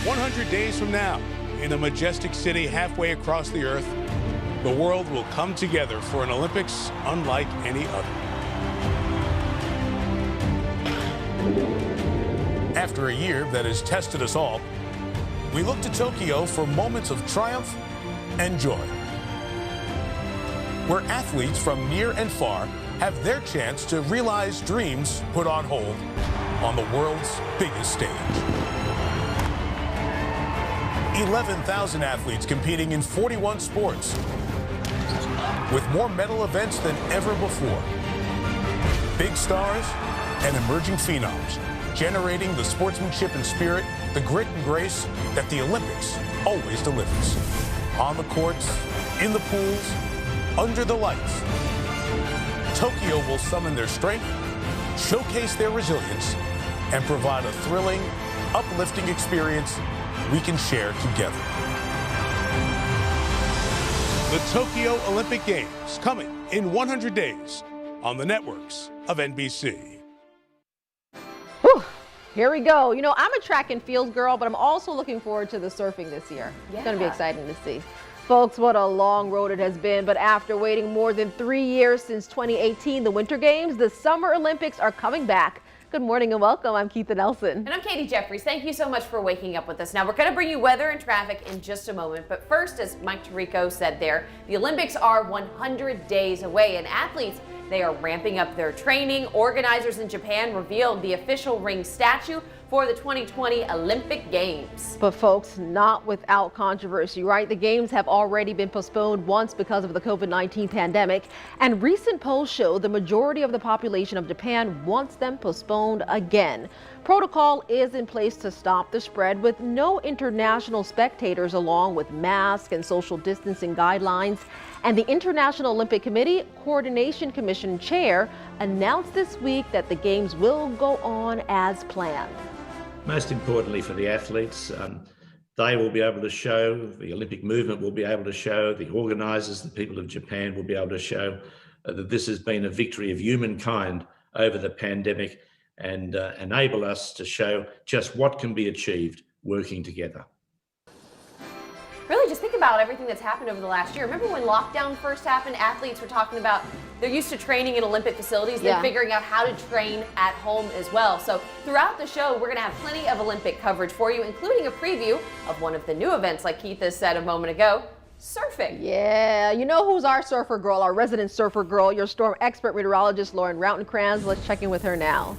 100 days from now, in a majestic city halfway across the earth, the world will come together for an Olympics unlike any other. After a year that has tested us all, we look to Tokyo for moments of triumph and joy, where athletes from near and far have their chance to realize dreams put on hold on the world's biggest stage. 11,000 athletes competing in 41 sports, with more medal events than ever before. Big stars and emerging phenoms, generating the sportsmanship and spirit, the grit and grace that the Olympics always delivers. On the courts, in the pools, under the lights, Tokyo will summon their strength, showcase their resilience, and provide a thrilling, uplifting experience we can share together. The Tokyo Olympic Games, coming in 100 days on the networks of NBC. Whew, here we go. You know, I'm a track and field girl, but I'm also looking forward to the surfing this year. Yeah. It's going to be exciting to see. Folks, what a long road it has been, but after waiting more than 3 years since 2018, the Winter Games, the Summer Olympics are coming back. Good morning and welcome. I'm Keitha Nelson. And I'm Katie Jeffries. Thank you so much for waking up with us. Now, we're going to bring you weather and traffic in just a moment. But first, as Mike Tirico said there, the Olympics are 100 days away, and athletes, they are ramping up their training. Organizers in Japan revealed the official ring statue for the 2020 Olympic Games. But folks, not without controversy, right? The games have already been postponed once because of the COVID-19 pandemic, and recent polls show the majority of the population of Japan wants them postponed again. Protocol is in place to stop the spread, with no international spectators, along with mask and social distancing guidelines. And the International Olympic Committee Coordination Commission chair announced this week that the games will go on as planned. Most importantly for the athletes, they will be able to show, the Olympic movement will be able to show, the organisers, the people of Japan will be able to show that this has been a victory of humankind over the pandemic, and enable us to show just what can be achieved working together. Really, just think about everything that's happened over the last year. Remember when lockdown first happened, athletes were talking about they're used to training in Olympic facilities, they're figuring out how to train at home as well. So throughout the show, we're going to have plenty of Olympic coverage for you, including a preview of one of the new events, like Keitha said a moment ago, surfing. Yeah, you know who's our surfer girl, our resident surfer girl, your storm expert meteorologist, Lauren Routenkrans. Let's check in with her now.